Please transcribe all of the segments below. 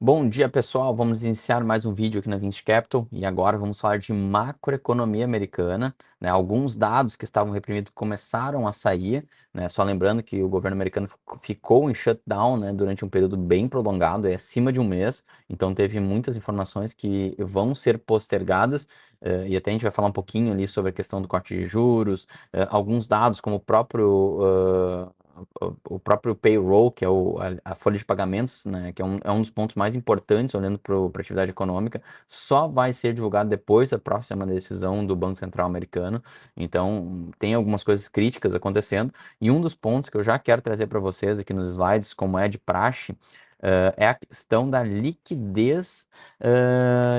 Bom dia, pessoal. Vamos iniciar mais um vídeo aqui na Vinci Capital e agora vamos falar de macroeconomia americana, né? Alguns dados que estavam reprimidos começaram a sair, né? Só lembrando que o governo americano ficou em shutdown, né, durante um período bem prolongado, acima de um mês, então teve muitas informações que vão ser postergadas. E até a gente vai falar um pouquinho ali sobre a questão do corte de juros, alguns dados como o próprio payroll, que é a folha de pagamentos, né, que é um dos pontos mais importantes olhando para a atividade econômica, só vai ser divulgado depois da próxima decisão do Banco Central americano. Então, tem algumas coisas críticas acontecendo. E um dos pontos que eu já quero trazer para vocês aqui nos slides, como é de praxe, é a questão da liquidez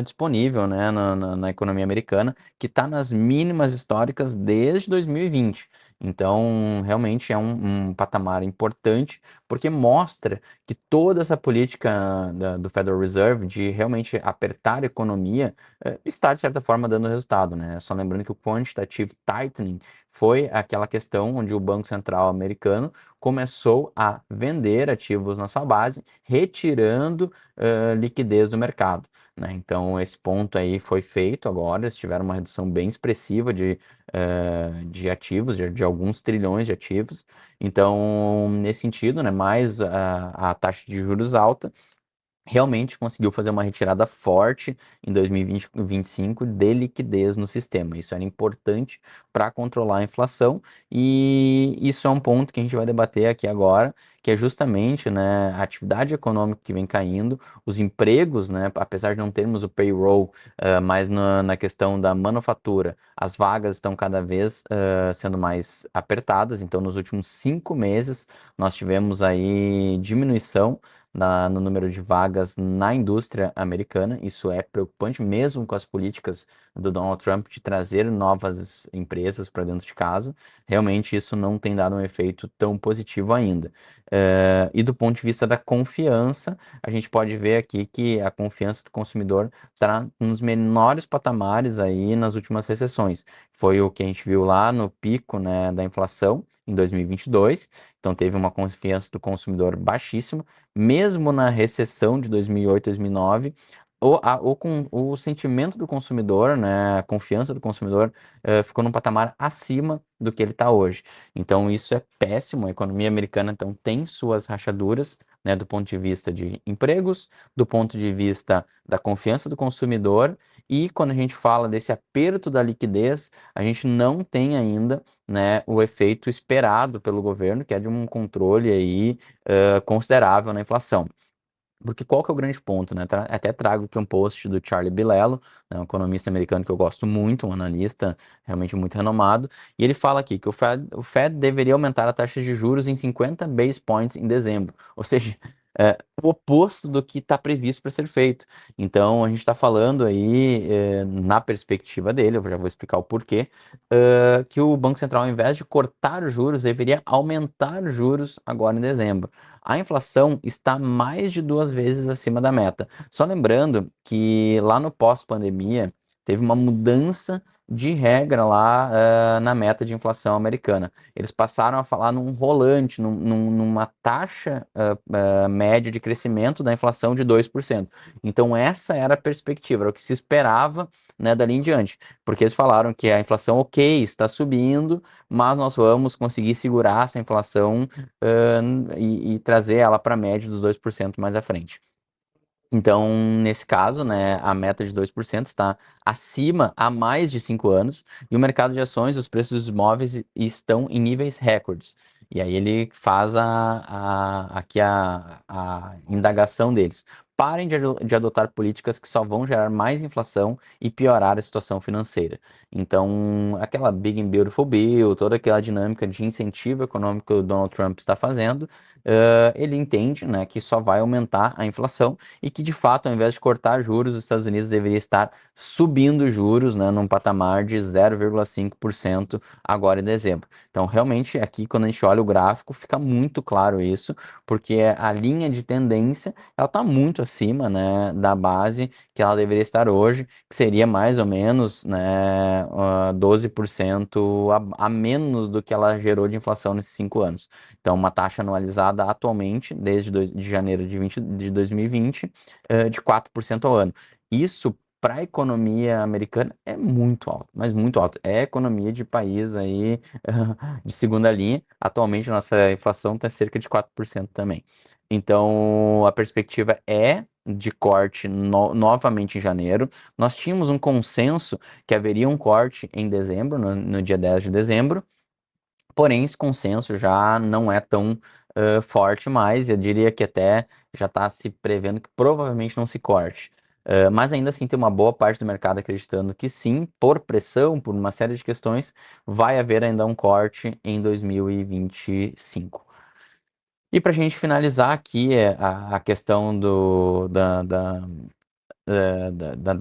disponível, né, na economia americana, que está nas mínimas históricas desde 2020. Então, realmente é um patamar importante, porque mostra que toda essa política do Federal Reserve de realmente apertar a economia está, de certa forma, dando resultado, né? Só lembrando que o quantitative tightening foi aquela questão onde o Banco Central americano começou a vender ativos na sua base, retirando liquidez do mercado, né? Então, esse ponto aí foi feito agora, eles tiveram uma redução bem expressiva de ativos, de alguns trilhões de ativos. Então, nesse sentido, né, mais a taxa de juros alta realmente conseguiu fazer uma retirada forte em 2025 de liquidez no sistema. Isso era importante para controlar a inflação e isso é um ponto que a gente vai debater aqui agora, que é justamente, né, a atividade econômica que vem caindo, os empregos, né, apesar de não termos o payroll, mas na questão da manufatura, as vagas estão cada vez sendo mais apertadas. Então, nos últimos 5 meses, nós tivemos aí diminuição no número de vagas na indústria americana. Isso é preocupante, mesmo com as políticas do Donald Trump de trazer novas empresas para dentro de casa. Realmente, isso não tem dado um efeito tão positivo ainda. E do ponto de vista da confiança, a gente pode ver aqui que a confiança do consumidor está nos menores patamares aí nas últimas recessões. Foi o que a gente viu lá no pico, né, da inflação em 2022. Então, teve uma confiança do consumidor baixíssima mesmo na recessão de 2008, 2009, o sentimento do consumidor, né, a confiança do consumidor ficou num patamar acima do que ele está hoje. Então, isso é péssimo. A economia americana, então, tem suas rachaduras, né, do ponto de vista de empregos, do ponto de vista da confiança do consumidor, e quando a gente fala desse aperto da liquidez, a gente não tem ainda, né, o efeito esperado pelo governo, que é de um controle aí considerável na inflação. Porque qual que é o grande ponto, né? Até trago aqui um post do Charlie Bilello, né, um economista americano que eu gosto muito, um analista realmente muito renomado, e ele fala aqui que o Fed deveria aumentar a taxa de juros em 50 base points em dezembro, ou seja, o oposto do que está previsto para ser feito. Então, a gente está falando aí, na perspectiva dele, eu já vou explicar o porquê, que o Banco Central, ao invés de cortar os juros, deveria aumentar os juros agora em dezembro. A inflação está mais de 2 vezes acima da meta. Só lembrando que lá no pós-pandemia teve uma mudança de regra lá na meta de inflação americana. Eles passaram a falar num rolante, numa taxa média de crescimento da inflação de 2%. Então essa era a perspectiva, era o que se esperava, né, dali em diante. Porque eles falaram que a inflação, ok, está subindo, mas nós vamos conseguir segurar essa inflação e trazer ela para a média dos 2% mais à frente. Então, nesse caso, né, a meta de 2% está acima há mais de 5 anos e o mercado de ações, os preços dos imóveis estão em níveis recordes. E aí ele faz aqui a indagação deles. Parem de adotar políticas que só vão gerar mais inflação e piorar a situação financeira. Então, aquela Big and Beautiful Bill, toda aquela dinâmica de incentivo econômico que o Donald Trump está fazendo, ele entende, né, que só vai aumentar a inflação e que, de fato, ao invés de cortar juros, os Estados Unidos deveria estar subindo juros, né, num patamar de 0,5% agora em dezembro. Então, realmente, aqui, quando a gente olha o gráfico, fica muito claro isso, porque a linha de tendência ela está muito acima, né, da base que ela deveria estar hoje, que seria mais ou menos, né, 12% a menos do que ela gerou de inflação nesses 5 anos. Então, uma taxa anualizada atualmente, desde de janeiro de 2020, de 4% ao ano. Isso para a economia americana é muito alto, mas muito alto. É economia de país aí de segunda linha. Atualmente, nossa inflação está cerca de 4% também. Então, a perspectiva é de corte novamente em janeiro. Nós tínhamos um consenso que haveria um corte em dezembro, no dia 10 de dezembro, porém, esse consenso já não é tão forte mais. Eu diria que até já está se prevendo que provavelmente não se corte. Mas ainda assim, tem uma boa parte do mercado acreditando que sim, por pressão, por uma série de questões, vai haver ainda um corte em 2025. E para a gente finalizar aqui a questão da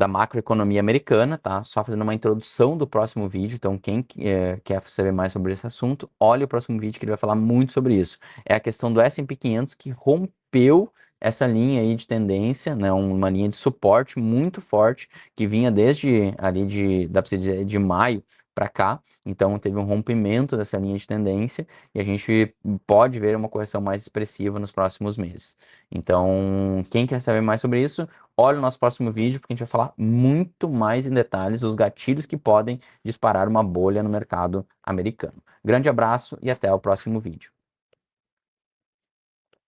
macroeconomia americana, tá? Só fazendo uma introdução do próximo vídeo. Então, quem quer saber mais sobre esse assunto, olhe o próximo vídeo que ele vai falar muito sobre isso. É a questão do S&P 500 que rompeu essa linha aí de tendência, né? Uma linha de suporte muito forte que vinha desde ali dá para se dizer, de maio para cá. Então, teve um rompimento dessa linha de tendência e a gente pode ver uma correção mais expressiva nos próximos meses. Então, quem quer saber mais sobre isso, olha o nosso próximo vídeo, porque a gente vai falar muito mais em detalhes os gatilhos que podem disparar uma bolha no mercado americano. Grande abraço e até o próximo vídeo.